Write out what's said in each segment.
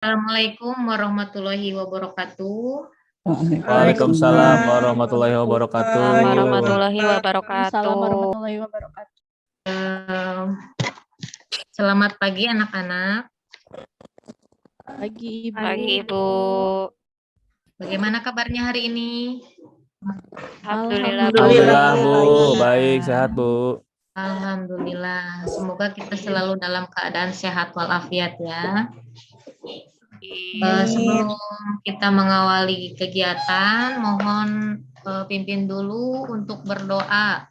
Assalamualaikum warahmatullahi wabarakatuh. Waalaikumsalam warahmatullahi wabarakatuh. Warahmatullahi wabarakatuh. warahmatullahi wabarakatuh. Selamat pagi anak-anak. Pagi Ibu. Pagi Ibu. Bagaimana kabarnya hari ini? Alhamdulillah Alhamdulillah Bu. Bu, baik sehat Bu. Alhamdulillah. Semoga kita selalu dalam keadaan sehat walafiat ya. Sebelum kita mengawali kegiatan, mohon pimpin dulu untuk berdoa.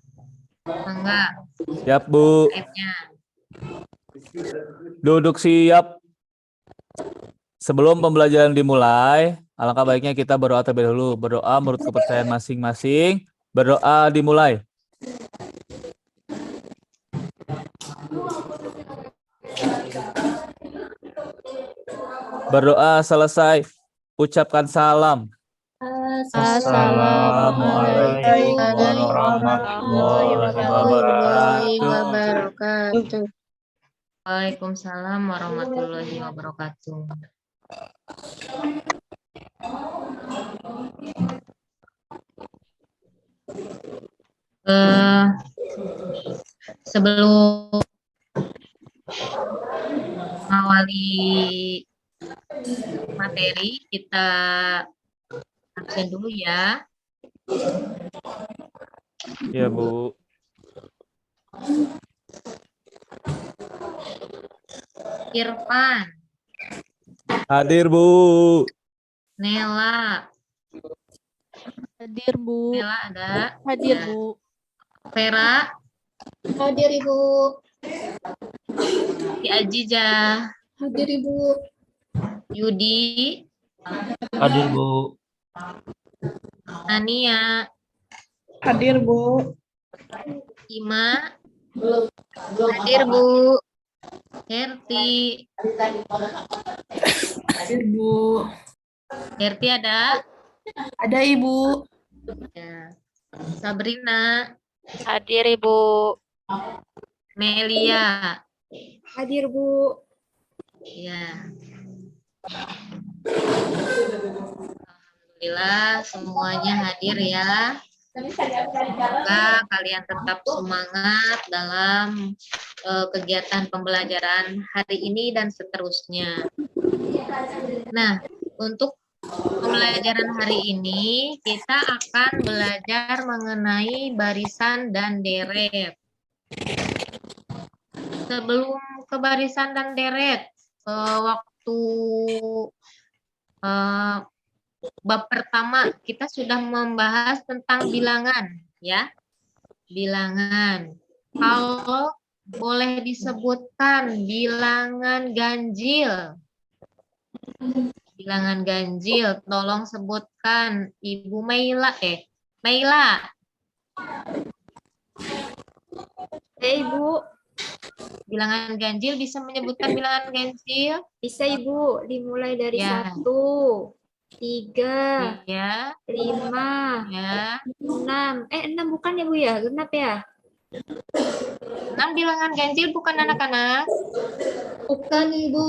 Enggak? Siap Bu. Duduk siap. Sebelum pembelajaran dimulai, alangkah baiknya kita berdoa terlebih dahulu. Berdoa menurut kepercayaan masing-masing. Berdoa dimulai. Berdoa selesai. Ucapkan salam. Assalamualaikum warahmatullahi wabarakatuh. Waalaikumsalam warahmatullahi wabarakatuh. Sebelum mengawali materi, kita absen dulu ya. Ya Bu. Irfan. Hadir Bu. Nela. Hadir Bu. Nela ada. Hadir Ya. Bu. Vera. Hadir Ibu. Ki Ajija. Hadir Ibu. Yudi. Hadir Bu. Ania. Hadir Bu. Ima. Hadir Bu. Herti. Hadir Bu. Herti ada. Ada Ibu. Ya. Sabrina. Hadir Ibu. Melia. Hadir Bu. Ya. Alhamdulillah semuanya hadir ya. Semoga kalian tetap semangat dalam kegiatan pembelajaran hari ini dan seterusnya. Nah, untuk pembelajaran hari ini kita akan belajar mengenai barisan dan deret. Sebelum ke barisan dan deret, waktu bab pertama kita sudah membahas tentang bilangan, ya. Bilangan. Kalau boleh disebutkan bilangan ganjil. Bilangan ganjil, tolong sebutkan Ibu Maila. Maila. Ibu. Bilangan ganjil bisa menyebutkan bilangan ganjil? Bisa Ibu. Dimulai dari Ya. 1, 3, Ya. 5, Ya. 6. 6 bukan ya Bu ya? Genap ya? 6 bilangan ganjil bukan anak-anak? Bukan Ibu.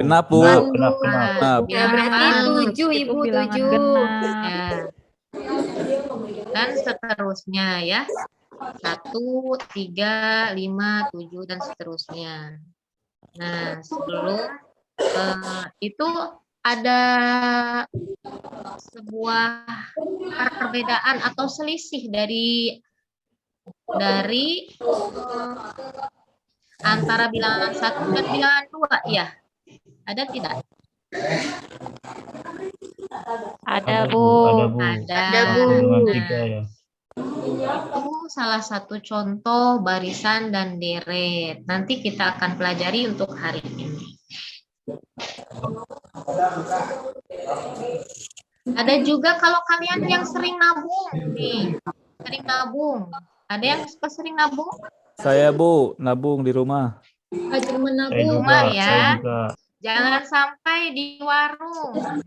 Genap Bu. Genap. Ya berarti 7 Ibu. 7. Ya. Dan seterusnya ya. 1, 3, 5, 7 dan seterusnya. Nah, sebelum itu ada sebuah perbedaan atau selisih dari antara bilangan 1 dan bilangan 2 ya. Ada tidak? Ada Bu. Ada Bu. Bilangan 3 ya. Itu salah satu contoh barisan dan deret. Nanti kita akan pelajari untuk hari ini. Ada juga kalau kalian yang sering nabung nih, sering nabung. Ada yang suka sering nabung? Saya Bu, nabung di rumah. Hadir Saya menabung. juga. Rumah ya. Saya juga. Jangan sampai di warung.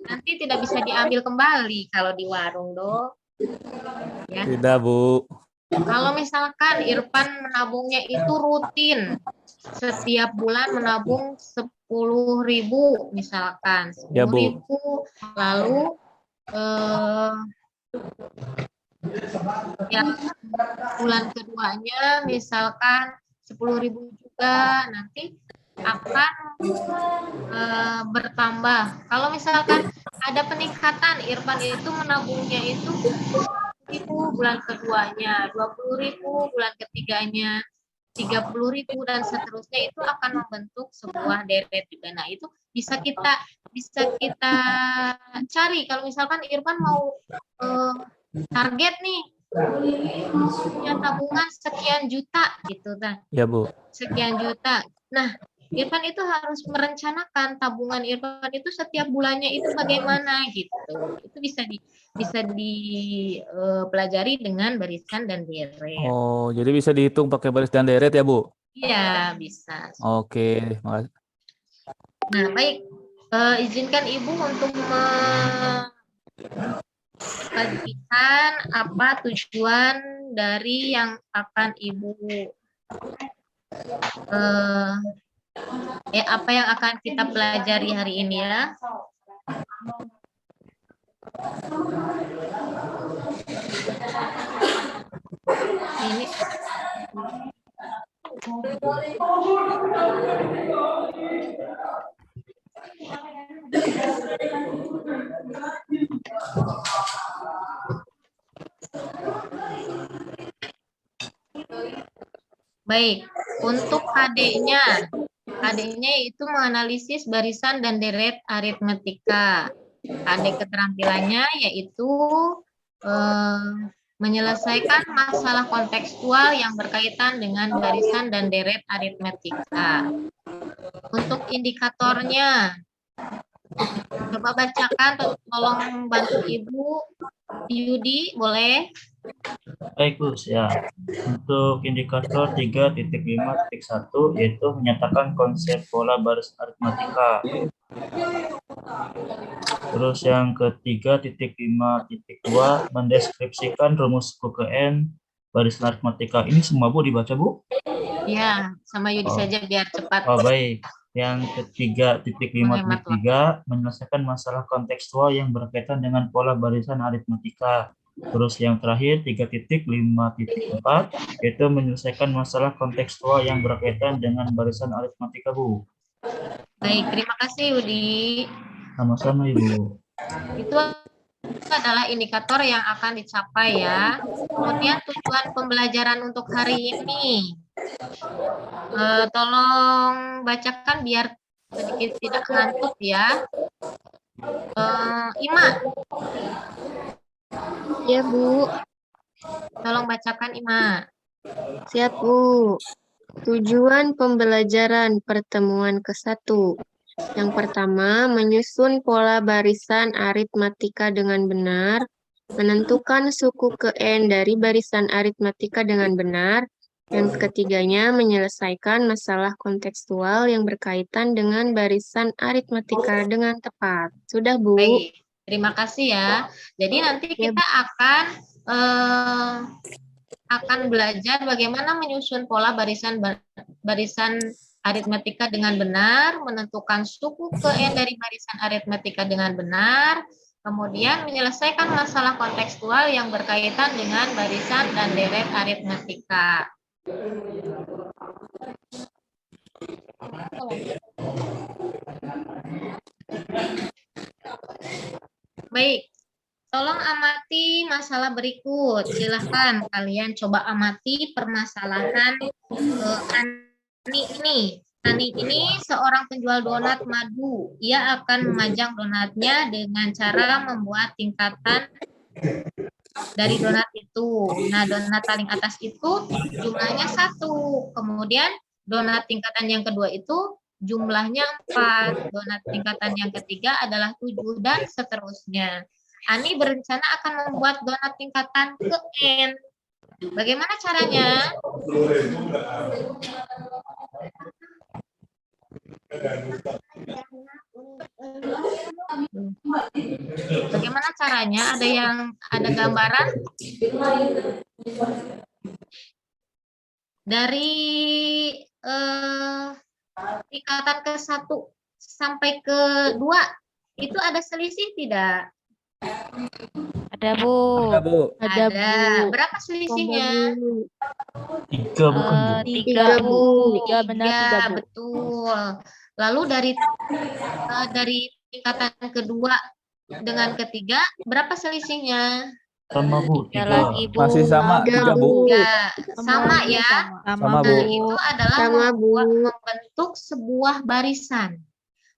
Nanti tidak bisa diambil kembali kalau di warung, Dok. Ya. Tidak Bu. Kalau misalkan Irfan menabungnya itu rutin, setiap bulan menabung 10.000 misalkan, Ya, Bu. 10.000, lalu yang bulan keduanya misalkan 10.000 juga, nanti akan bertambah. Kalau misalkan ada peningkatan, Irfan itu menabungnya itu 10.000 bulan keduanya, 20.000 bulan ketiganya, 30.000 dan seterusnya, itu akan membentuk sebuah deret juga. Nah, itu bisa kita cari kalau misalkan Irfan mau target nih punya tabungan sekian juta gitu kan. Ya, Bu. Sekian juta. Nah, Irfan itu harus merencanakan tabungan Irfan itu setiap bulannya itu bagaimana gitu. Itu bisa dipelajari dengan barisan dan deret. Oh, jadi bisa dihitung pakai baris dan deret ya, Bu? Iya, bisa. Oke, makasih. Nah, baik. Izinkan Ibu untuk bagikan apa tujuan dari yang akan Ibu apa yang akan kita pelajari hari ini ya. Ini baik, untuk KD-nya itu menganalisis barisan dan deret aritmetika. KD keterampilannya yaitu menyelesaikan masalah kontekstual yang berkaitan dengan barisan dan deret aritmetika. Untuk indikatornya, coba bacakan, tolong bantu Ibu Yudi, boleh? Baik, Bu, ya. Untuk indikator 3.5.1 yaitu menyatakan konsep pola baris aritmatika. Terus yang ketiga 3.5.2 mendeskripsikan rumus QKN baris aritmatika. Ini semua, Bu, dibaca, Bu? Ya, sama Yudi saja biar cepat. Oh, baik. Yang ketiga 5.3 menyelesaikan masalah kontekstual yang berkaitan dengan pola barisan aritmatika. Terus yang terakhir 3.5.4 yaitu menyelesaikan masalah kontekstual yang berkaitan dengan barisan aritmatika, Bu. Baik, terima kasih Yudi. Sama-sama, Ibu. Itu adalah indikator yang akan dicapai ya. Kemudian tujuan pembelajaran untuk hari ini. Tolong bacakan biar sedikit tidak ngantuk ya. Ima. Ya, Bu. Tolong bacakan Ima. Siap, Bu. Tujuan pembelajaran pertemuan ke-1. Yang pertama, menyusun pola barisan aritmatika dengan benar, menentukan suku ke-n dari barisan aritmatika dengan benar. Yang ketiganya, menyelesaikan masalah kontekstual yang berkaitan dengan barisan aritmatika dengan tepat. Sudah, Bu? Baik, terima kasih ya. Jadi nanti kita akan belajar bagaimana menyusun pola barisan aritmetika dengan benar, menentukan suku ke-n dari barisan aritmetika dengan benar, kemudian menyelesaikan masalah kontekstual yang berkaitan dengan barisan dan deret aritmetika. Baik, tolong amati masalah berikut. Silahkan kalian coba amati permasalahan Ani ini. Ani ini seorang penjual donat madu. Ia akan memajang donatnya dengan cara membuat tingkatan dari donat itu. Nah, donat paling atas itu jumlahnya 1. Kemudian donat tingkatan yang kedua itu jumlahnya 4. Donat tingkatan yang ketiga adalah 7 dan seterusnya. Ani berencana akan membuat donat tingkatan ke-n. Bagaimana caranya? Bagaimana caranya? Ada gambaran? Dari tingkatan ke-1 sampai ke 2 itu ada selisih tidak? Ada, Bu. Ada, Bu. Ada, Bu. Berapa selisihnya? 3 bukan, Bu? 3, Bu. 3, benar, 3, Bu. Betul. Lalu dari tingkatan kedua dengan ketiga berapa selisihnya? Sama, Bu. 3 3. lagi, Bu. Masih sama 3, Bu. 3. Sama ya. Sama, Nah, Bu. itu adalah Sama, Bu. membentuk sebuah barisan.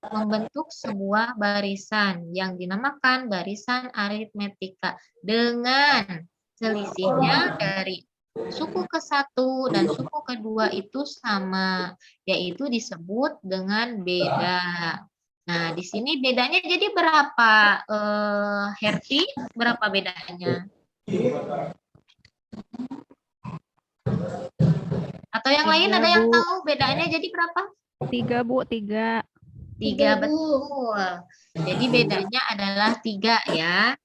Membentuk sebuah barisan yang dinamakan barisan aritmetika dengan selisihnya dari suku ke-1 dan suku ke-2 itu sama, yaitu disebut dengan beda. Nah, di sini bedanya jadi berapa, Herti? Berapa bedanya? Atau yang lain ada yang tahu bedanya jadi berapa? 3, Bu. 3. 3, betul. Jadi bedanya adalah 3 ya.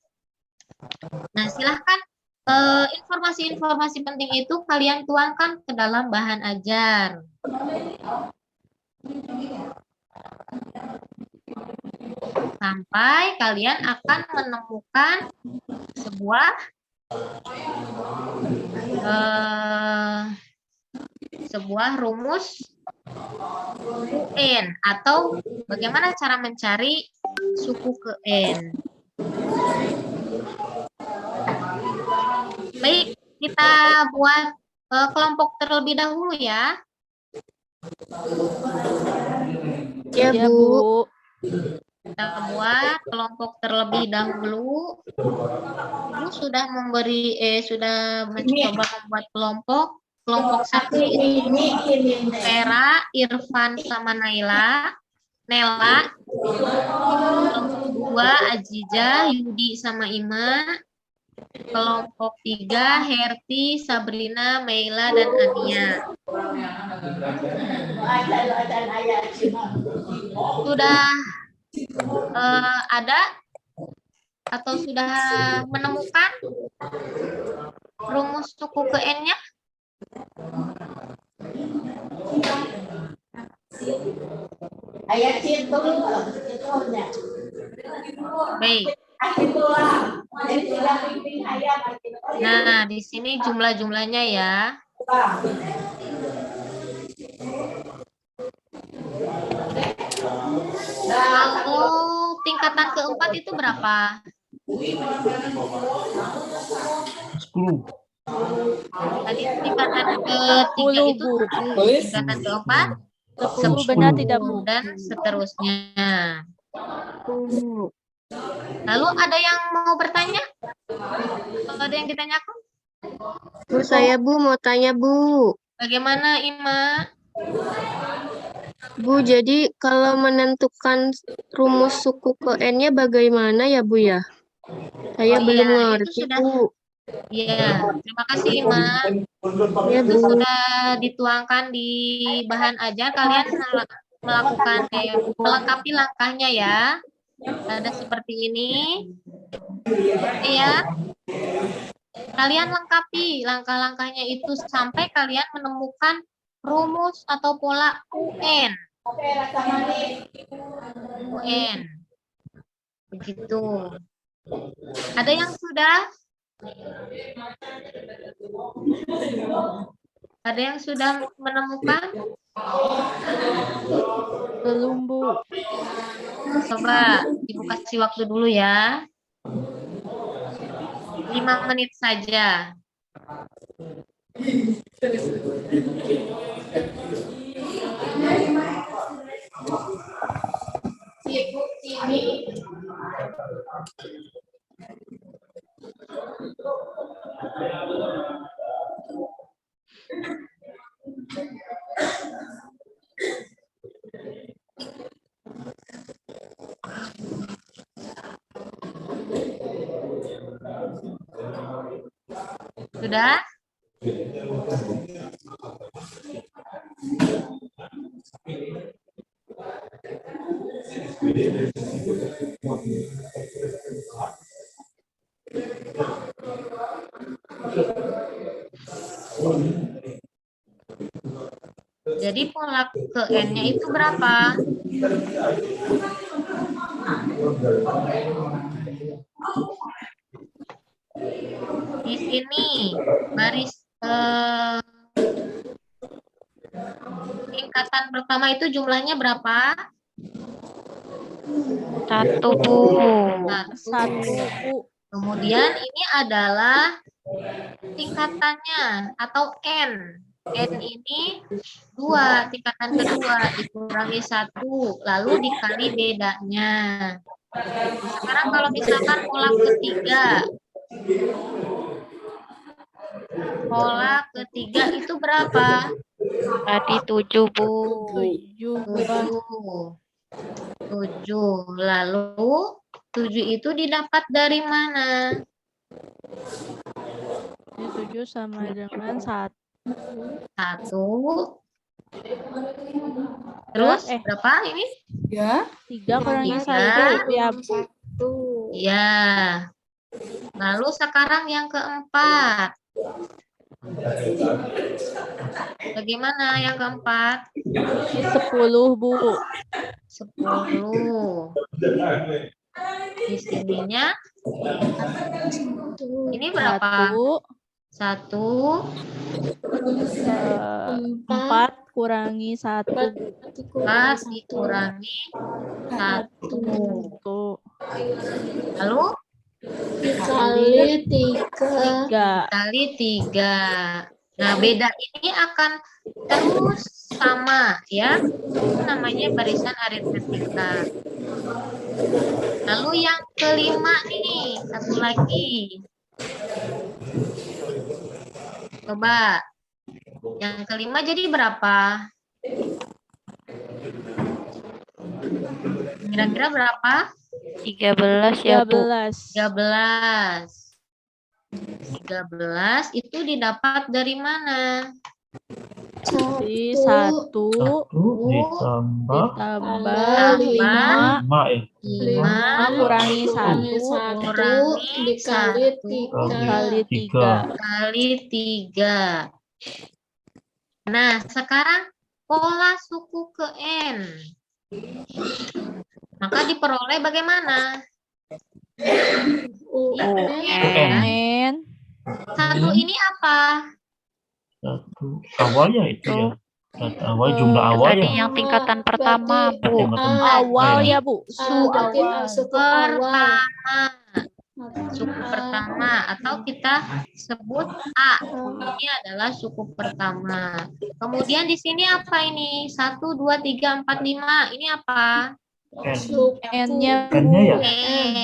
Nah, silahkan informasi-informasi penting itu kalian tuangkan ke dalam bahan ajar. Sampai kalian akan menemukan sebuah rumus UN atau bagaimana cara mencari suku ke N. Baik, kita buat kelompok terlebih dahulu ya. Ya, Bu. Kita buat kelompok terlebih dahulu. Ibu sudah sudah mencoba membuat kelompok 1 itu Vera, Irfan sama Nela, kelompok 2 Aziza, Yudi sama Ima, kelompok 3 Herti, Sabrina, Meila dan Ania. Sudah ada atau sudah menemukan rumus suku ke N-nya? Baik. Nah, di sini jumlah-jumlahnya ya. Kalau tingkatan keempat itu berapa? 10. Tadi tingkatan ketiga itu tingkatan keempat 10 benar tidak, Bu? dan seterusnya. Lalu ada yang mau bertanya? Ada yang ditanyakan? Bu, saya Bu mau tanya Bu. Bagaimana Ima? Bu, jadi kalau menentukan rumus suku ke N-nya bagaimana ya Bu ya? Saya belum Itu ngerti sudah. Bu. Ya, terima kasih Ima. Ya Itu Bu. sudah dituangkan di bahan ajar. Kalian melakukan melengkapi langkahnya ya. Ada seperti ini. Ya. Kalian lengkapi langkah-langkahnya itu sampai kalian menemukan rumus atau pola UN. UN. Begitu. Ada yang sudah? Ada yang sudah menemukan? Belum, Bu. Coba Ibu kasih waktu dulu ya. 5 menit saja. Sudah? Jadi pola ke N-nya itu berapa? Di sini baris tingkatan pertama itu jumlahnya berapa? 1, Bu. Satu. Kemudian ini adalah tingkatannya atau N. N ini 2, tingkatan kedua dikurangi 1, lalu dikali bedanya. Sekarang kalau misalkan pola ketiga. Pola ketiga itu berapa? Tadi 7, Bu. 7. Lalu 7 itu didapat dari mana? Ini 7 sama dengan 1. 1. Terus berapa ini? 3 kurangi 1. Ya, Bu. Ya. Lalu sekarang yang keempat. Bagaimana yang keempat? Ini 10, Bu. 10. Di sininya ini berapa? 1. 4 kurangi 1. 4 dikurangi 1. Lalu Dikali 3. kali 3. Nah, beda ini akan terus sama ya. Itu namanya barisan aritmetika. Lalu yang kelima nih, satu lagi. Coba. Yang kelima jadi berapa? Kira-kira berapa? 13 ya, Bu. 13 itu didapat dari mana? Di 1 ditambah ditambah 5 5 ya. 5 kurangi 1 dikali 3 kali 3. kali 3. Nah, sekarang pola suku ke N. Maka diperoleh bagaimana? UN. 1 ini apa? 1 awal ya itu ya. Data awal, jumlah awal Tadi ya. yang tingkatan pertama, Bu. Tingkatan Awal ya, Bu. Pertama. Suku pertama atau kita sebut A. Ini adalah suku pertama. Kemudian di sini apa ini? 1, 2, 3, 4, 5. Ini apa? N-nya, N-nya ya.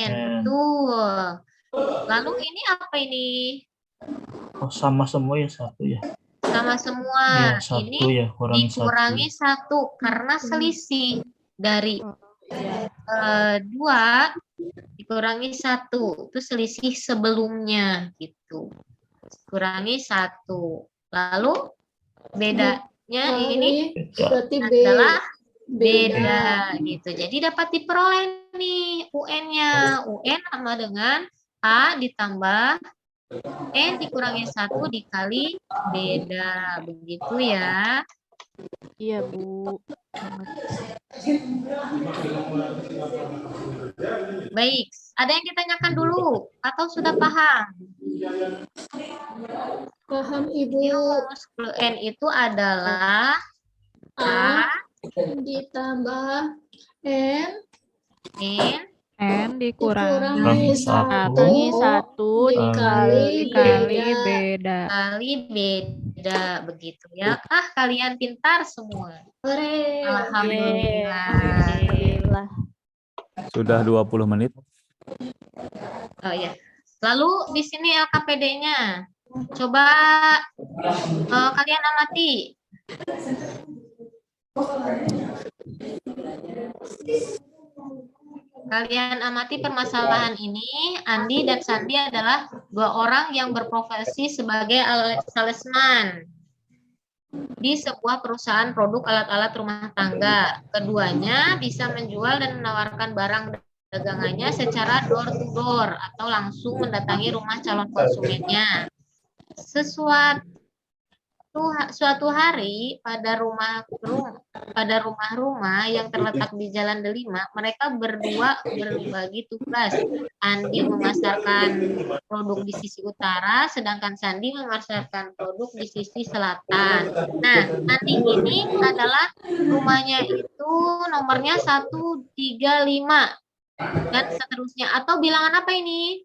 N. Betul. Lalu ini apa ini? Oh, sama semua ya 1 ya. Sama semua. Ya, 1 Ini ya, kurangi 1. dikurangi 1 karena selisih dari 2 dikurangi 1 itu selisih sebelumnya gitu. Kurangi 1. Lalu bedanya ini adalah beda gitu. Jadi dapat diperoleh nih UN-nya. UN sama dengan A ditambah N dikurangi 1 dikali beda. Begitu ya. iya, Bu. Baik, ada yang ditanyakan dulu atau sudah paham? Paham, Ibu. Rumus N itu adalah A Ditambah N N dikurangi dikurangi 1 1 dikali beda. kali beda. Begitu ya. Kalian pintar semua. Hore. Alhamdulillah. Alhamdulillah. Sudah 20 menit. Oh ya. Lalu di sini LKPD-nya. Coba kalian amati. Kalian amati permasalahan ini. Andi dan Sandi adalah 2 orang yang berprofesi sebagai salesman di sebuah perusahaan produk alat-alat rumah tangga. Keduanya bisa menjual dan menawarkan barang dagangannya secara door to door atau langsung mendatangi rumah calon konsumennya. suatu hari pada rumah-rumah yang terletak di Jalan Delima, mereka berdua berbagi tugas. Andi memasarkan produk di sisi utara, sedangkan Sandi memasarkan produk di sisi selatan. Nah, Andi ini adalah rumahnya itu nomornya 135 dan seterusnya. Atau bilangan apa ini?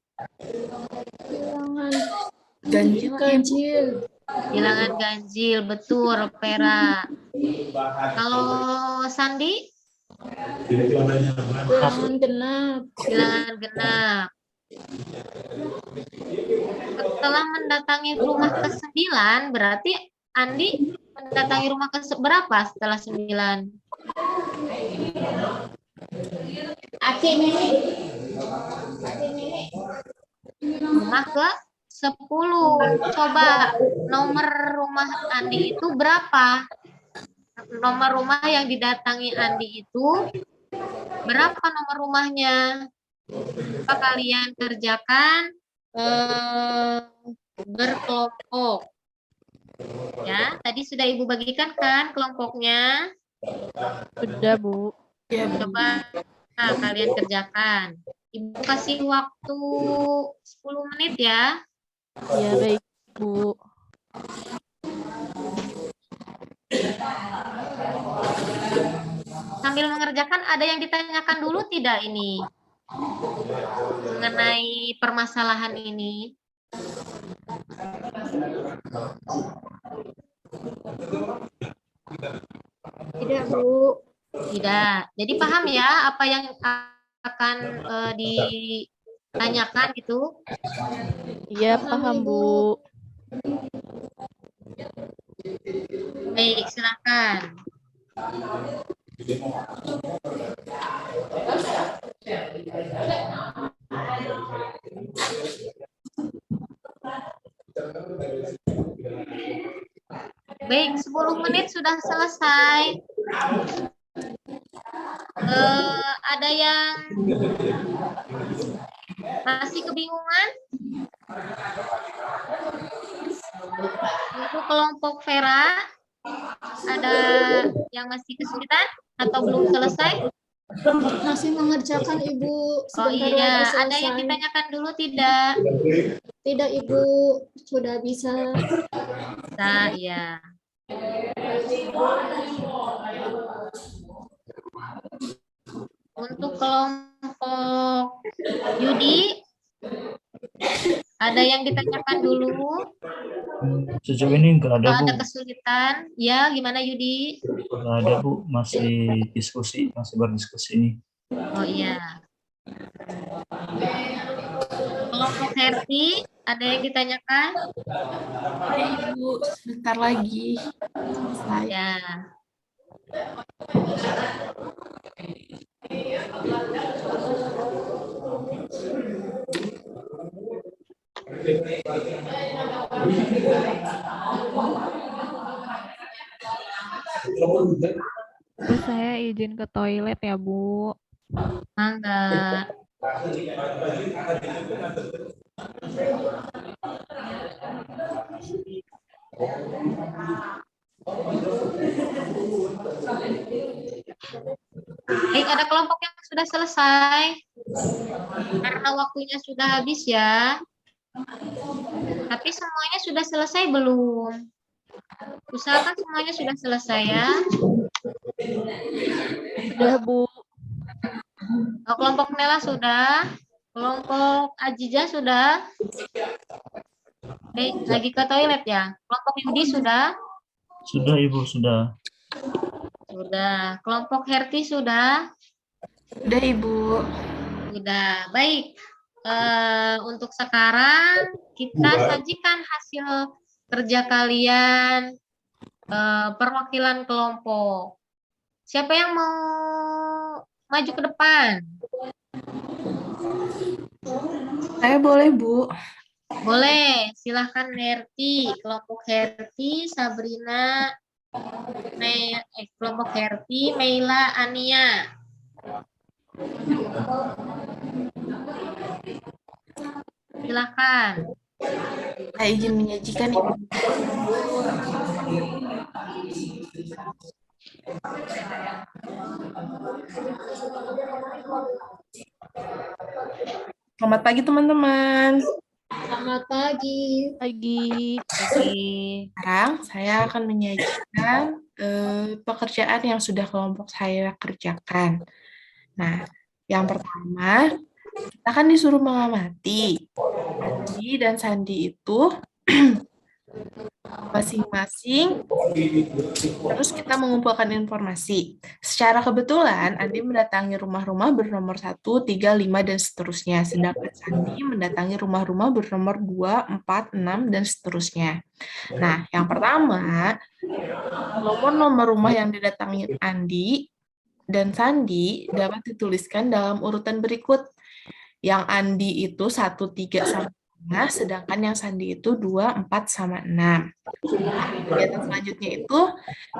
Bilangan Ganjil. Bilangan ganjil, betul, Vera. Kalau Sandi? bilangan genap. Bilangan genap. Setelah mendatangi rumah ke-9, berarti Andi mendatangi rumah ke-berapa setelah 9? Aki nenek. Rumah ke-10. Coba nomor rumah Andi itu berapa? Nomor rumah yang didatangi Andi itu berapa nomor rumahnya? Apa kalian kerjakan berkelompok? Ya, tadi sudah Ibu bagikan kan kelompoknya? Sudah, Bu. Coba kalian kerjakan. Ibu kasih waktu 10 menit ya. Ya, baik, Bu. Sambil mengerjakan, ada yang ditanyakan dulu tidak ini? Mengenai permasalahan ini. Tidak, Bu. Tidak. Jadi paham ya apa yang akan ditanyakan gitu? Iya, paham, Bu. Baik, silakan. Baik, 10 menit sudah selesai. Ada yang masih kebingungan? Untuk kelompok Vera, ada yang masih kesulitan atau belum selesai? Masih mengerjakan, Ibu. Oh Sebentar iya, lagi ada yang selesai. ditanyakan dulu tidak? Tidak, Ibu. Sudah bisa. Nah, ya. Untuk kelompok Yudi, ada yang ditanyakan dulu? Sejauh ini nggak ada, Kalau Bu. ada kesulitan, ya gimana Yudi? Nggak ada, Bu. Masih diskusi, masih berdiskusi ini. Oh iya. Kelompok Herti, ada yang ditanyakan? Ibu, sebentar lagi selesai. Ya. Bu, saya izin ke toilet ya, Bu. Mangga. Baik, ada kelompok yang sudah selesai. Karena waktunya sudah habis ya. Tapi semuanya sudah selesai belum? Usahakan semuanya sudah selesai ya. Sudah, Bu. Oh, kelompok Nela sudah. Kelompok Ajija sudah. Lagi ke toilet ya. Kelompok Yudi sudah. Sudah, Ibu, sudah. Sudah. Kelompok Herti sudah. Udah, Ibu. Sudah. Baik. Untuk sekarang kita sajikan hasil kerja kalian perwakilan kelompok. Siapa yang mau maju ke depan? Saya boleh, Bu. Boleh, silahkan Herti, kelompok Herti, Sabrina, kelompok Herti, Meila, Ania. Silahkan. Saya izin menyajikan, Ibu. Selamat pagi teman-teman. Selamat pagi. Pagi. Sekarang saya akan menyajikan pekerjaan yang sudah kelompok saya kerjakan. Nah, yang pertama, kita kan disuruh mengamati. Andi dan Sandi itu masing-masing, terus kita mengumpulkan informasi. Secara kebetulan, Andi mendatangi rumah-rumah bernomor 1, 3, 5, dan seterusnya. Sedangkan Sandi mendatangi rumah-rumah bernomor 2, 4, 6, dan seterusnya. Nah, yang pertama, nomor-nomor rumah yang didatangi Andi dan Sandi dapat dituliskan dalam urutan berikut. Yang Andi itu 1, 3, sama 5, sedangkan yang Sandi itu 2, 4, sama 6. Nah, kegiatan selanjutnya itu,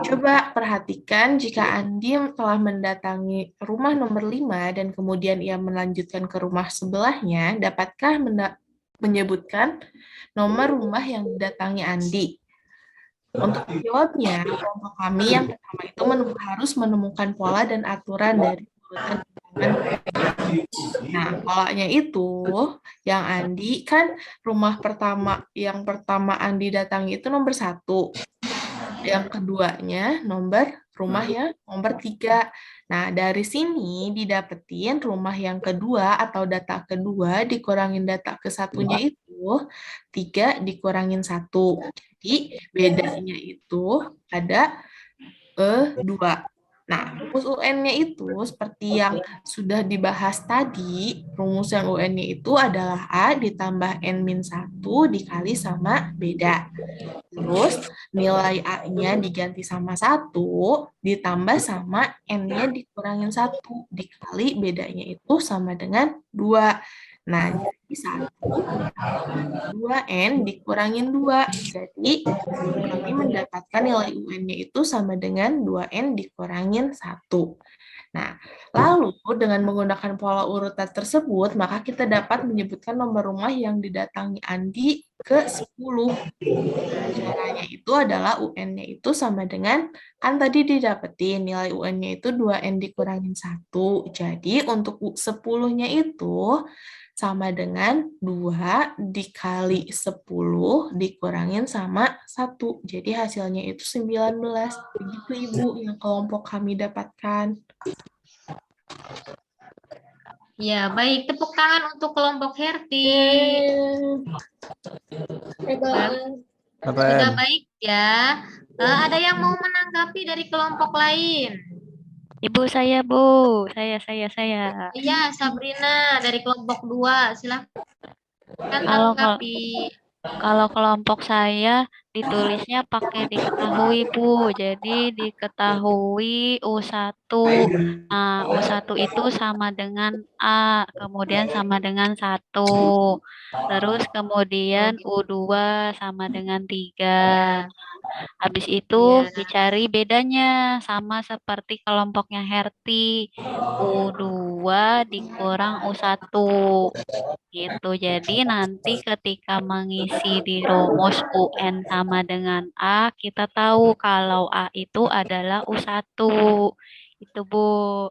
coba perhatikan jika Andi telah mendatangi rumah nomor 5 dan kemudian ia melanjutkan ke rumah sebelahnya, dapatkah menyebutkan nomor rumah yang didatangi Andi? Untuk menjawabnya, kelompok kami yang pertama itu harus menemukan pola dan aturan dari urutan bilangan. Nah, polanya itu, yang Andi kan rumah yang pertama Andi datangi itu nomor 1. Yang keduanya rumah yang nomor 3. Nah, dari sini didapetin rumah yang kedua atau data kedua dikurangin data ke satunya itu 3 dikurangin 1. Jadi, bedanya itu ada 2. Nah, rumus UN-nya itu seperti yang sudah dibahas tadi, rumus yang UN-nya itu adalah A ditambah N-1 dikali sama beda. Terus nilai A-nya diganti sama 1, ditambah sama N-nya dikurangin 1, dikali bedanya itu sama dengan 2. Nah, jadi 1 2N dikurangin 2. Jadi, kami mendapatkan nilai UN-nya itu sama dengan 2N dikurangin 1. Nah, lalu dengan menggunakan pola urutan tersebut, maka kita dapat menyebutkan nomor rumah yang didatangi Andi ke 10. Caranya itu adalah UN-nya itu sama dengan, kan tadi didapetin nilai UN-nya itu 2N dikurangin 1. Jadi, untuk 10-nya itu sama dengan 2 dikali 10 dikurangin sama 1. Jadi hasilnya itu 19. Begitu Ibu yang kelompok kami dapatkan. Ya, baik. Tepuk tangan untuk kelompok Herti. Hebat. Sudah baik ya. Ada yang mau menanggapi dari kelompok lain? Ibu saya, Bu. Saya. Iya, Sabrina dari kelompok 2. Silakan Kalau tanggapi. Kalau kelompok saya ditulisnya pakai diketahui, Bu. Jadi diketahui U1. Nah, U1 itu sama dengan A, kemudian sama dengan 1. Terus kemudian U2 sama dengan 3. Habis itu Ya. dicari bedanya, sama seperti kelompoknya Herti. U2 dikurang U1. Gitu. Jadi nanti ketika mengisi di rumus UN sama dengan A, kita tahu kalau A itu adalah U1. Itu, Bu.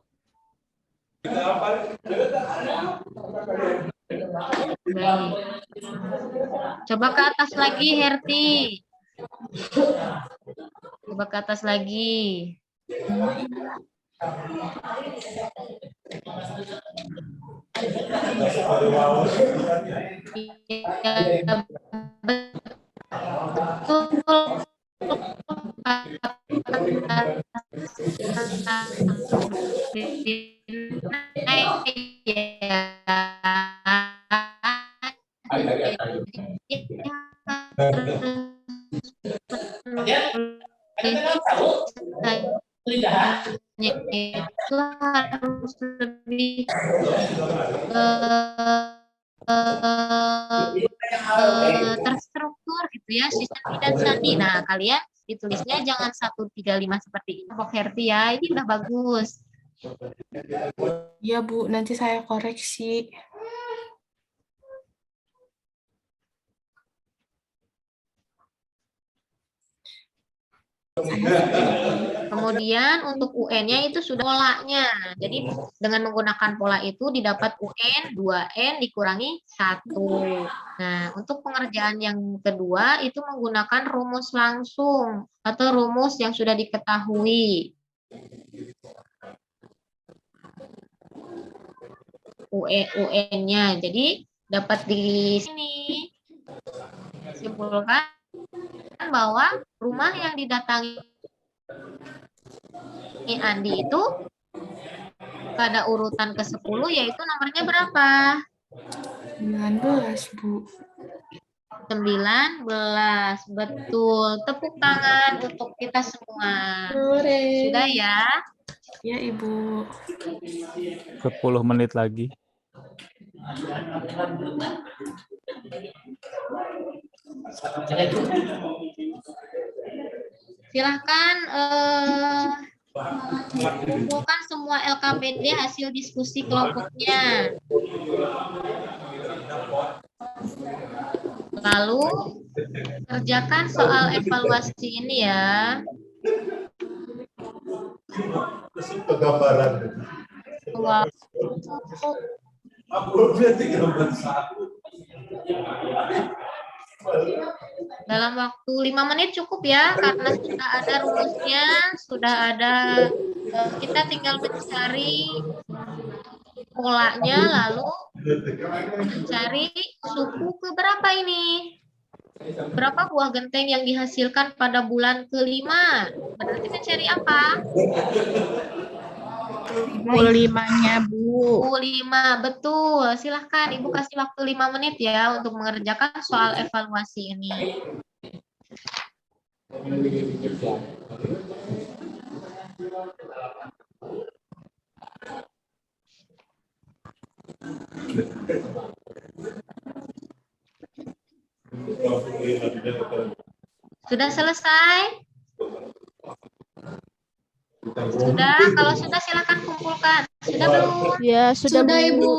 Baik. Coba ke atas lagi, Herti. Coba ke atas lagi. Itu harus lebih terstruktur gitu ya, sistem dan sandi. Nah, kalian ditulisnya jangan 135 seperti ini, Pok Herti ya. Ini udah bagus. Iya, Bu. Nanti saya koreksi. Kemudian untuk UN-nya itu sudah polanya. Jadi dengan menggunakan pola itu didapat UN 2N dikurangi 1. Nah, untuk pengerjaan yang kedua itu menggunakan rumus langsung atau rumus yang sudah diketahui. UN-nya. Jadi dapat di sini simpulkan bahwa rumah yang didatangi Andi itu pada urutan ke-10 yaitu nomornya berapa? 19, Bu. 19. Betul. Tepuk tangan untuk kita semua. Sore. Sudah ya? Ya, Ibu. 10 menit lagi. Silahkan kumpulkan semua LKPD hasil diskusi kelompoknya. Lalu kerjakan soal evaluasi ini ya. Dalam waktu 5 menit cukup ya, karena sudah ada rumusnya, sudah ada, kita tinggal mencari polanya, lalu mencari suku ke berapa ini. Berapa buah genteng yang dihasilkan pada bulan ke-5? Berarti mencari apa? 5-nya, Bu. 5, betul. Silahkan Ibu kasih waktu 5 menit ya untuk mengerjakan soal evaluasi ini. Sudah selesai? Sudah? Kalau sudah silakan kumpulkan. Sudah belum? Ya, sudah, Sudah, Bu. Ibu.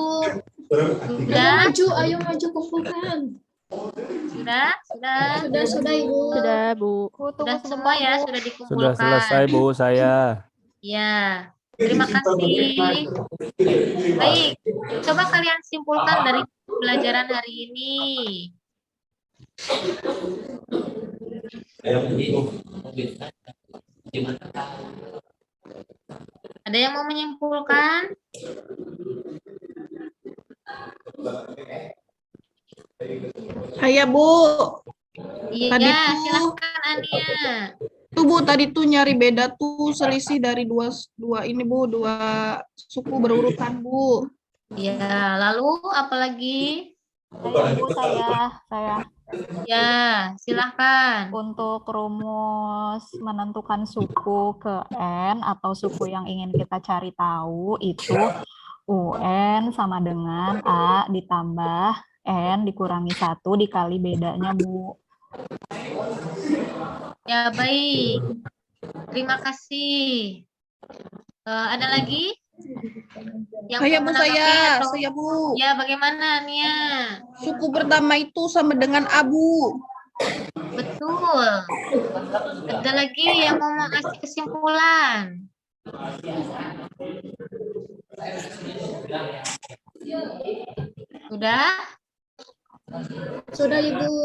Sudah? Ayo maju kumpulkan. Sudah? Sudah? Sudah, Ibu. Sudah, Bu. Sudah semua ya, sudah Sudah dikumpulkan. selesai, Bu, saya. Ya, terima kasih. Baik, coba kalian simpulkan dari pelajaran hari ini. Ada yang mau menyimpulkan? Saya, Bu. Iya, Tadi tuh- silahkan Ania. Tuh, Bu, tadi tuh nyari beda tuh selisih dari dua ini, Bu, dua suku berurutan, Bu. Iya, lalu apalagi? Saya Ya, silahkan. untuk rumus menentukan suku ke N atau suku yang ingin kita cari tahu itu UN sama dengan A ditambah N dikurangi 1 dikali bedanya, Bu. Ya, baik. Terima kasih. Ada lagi? Yang Saya, mau Bu, menanggapi atau- saya, Bu. Ya, bagaimana, Nia? Suku pertama itu sama dengan Abu. Betul. Ada lagi yang mau kasih kesimpulan? Sudah? Sudah, Ibu.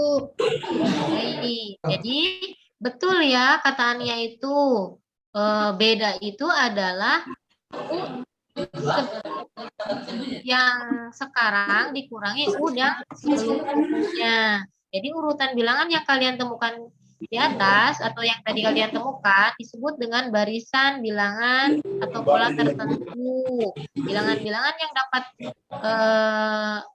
Baik. Jadi, betul ya kata Ania itu. Beda itu adalah yang sekarang dikurangi U yang sebelumnya. Jadi urutan bilangan yang kalian temukan di atas atau yang tadi kalian temukan disebut dengan barisan bilangan atau pola tertentu. Bilangan-bilangan yang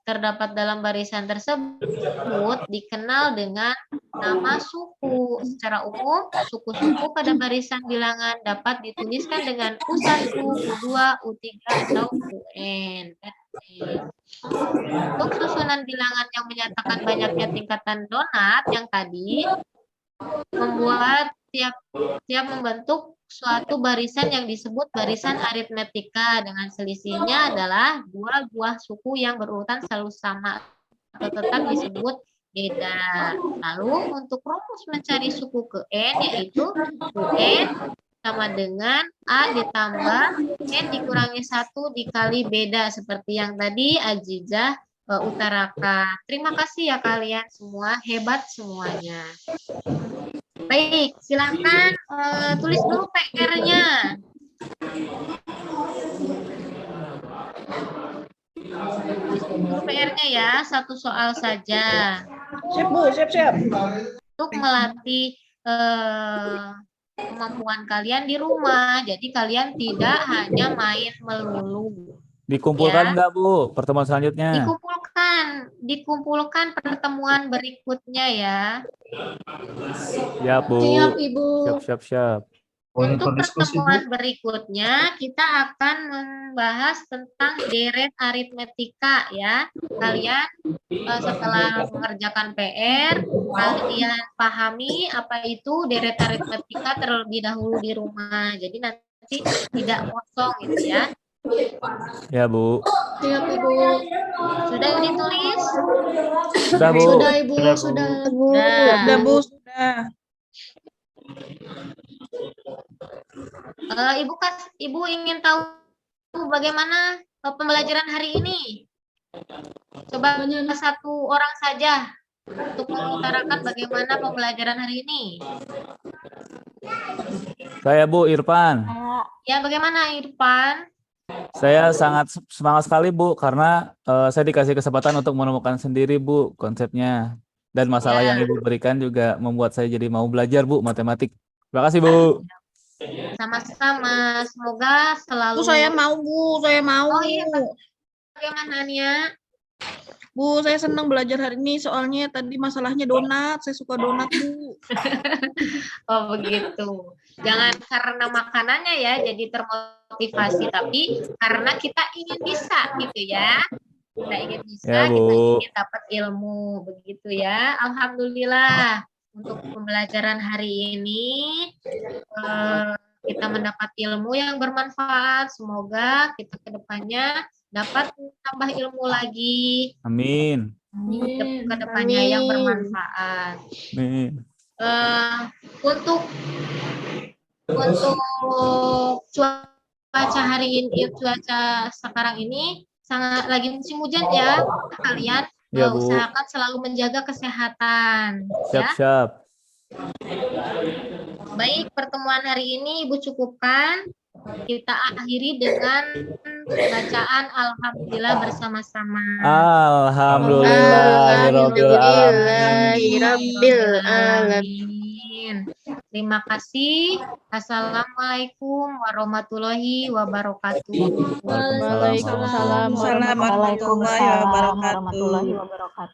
terdapat dalam barisan tersebut dikenal dengan nama suku. Secara umum, suku-suku pada barisan bilangan dapat dituliskan dengan U1, U2, U3, atau UN. Untuk susunan bilangan yang menyatakan banyaknya tingkatan donat yang tadi, membuat tiap membentuk suatu barisan yang disebut barisan aritmetika dengan selisihnya adalah dua buah suku yang berurutan selalu sama atau tetap disebut beda. Lalu untuk rumus mencari suku ke N yaitu UN sama dengan A ditambah N dikurangi 1 dikali beda. Seperti yang tadi Azizah utarakan. Terima kasih ya kalian semua. Hebat semuanya. Baik, silahkan tulis dulu PR-nya. Tulis dulu PR-nya ya, satu soal saja. Siap, Bu. Siap. Untuk melatih kemampuan kalian di rumah. Jadi kalian tidak hanya main melulu. Dikumpulkan Ya. nggak, Bu, pertemuan selanjutnya? Dikumpulkan pertemuan berikutnya ya. Ya, Bu. Siap, Ibu. Siap. Untuk pertemuan berikutnya kita akan membahas tentang deret aritmetika ya. Kalian setelah mengerjakan PR, kalian pahami apa itu deret aritmetika terlebih dahulu di rumah. Jadi nanti tidak kosong gitu ya. Ya, Bu. Siap, Ibu. Sudah ditulis? Sudah, Bu. Sudah, Ibu. Sudah. Sudah, Bu. Sudah. Ibu ingin tahu bagaimana pembelajaran hari ini? Coba satu orang saja untuk mengutarakan bagaimana pembelajaran hari ini. Saya, Bu, Irfan. Ya, bagaimana Irfan? Saya sangat semangat sekali, Bu, karena saya dikasih kesempatan untuk menemukan sendiri, Bu, konsepnya. Dan masalah Ya. yang Ibu berikan juga membuat saya jadi mau belajar, Bu, matematik. Terima kasih, Bu. Sama-sama. Semoga selalu... Bu, saya mau, Bu. Saya mau. Oh iya, bagaimana Nia? Bu, saya senang belajar hari ini soalnya tadi masalahnya donat. Saya suka donat, Bu. Oh begitu. Jangan karena makanannya ya jadi termotivasi, tapi karena kita ingin bisa gitu ya. Kita ingin bisa, Ya, Bu. kita ingin dapat ilmu begitu ya. Alhamdulillah untuk pembelajaran hari ini kita mendapat ilmu yang bermanfaat. Semoga kita ke depannya dapat menambah ilmu lagi. Amin. Ke depannya yang bermanfaat. Amin. Untuk cuaca hari ini, cuaca sekarang ini sangat lagi musim hujan ya. Kalian Ya, Bu. usahakan selalu menjaga kesehatan. Ya. Siap. Baik, pertemuan hari ini Ibu cukupkan. Kita akhiri dengan bacaan Alhamdulillah bersama-sama. Alhamdulillahirabbil alamin. Alamin. Terima kasih. Assalamualaikum warahmatullahi wabarakatuh. Waalaikumsalam. Waalaikumsalam warahmatullahi wabarakatuh.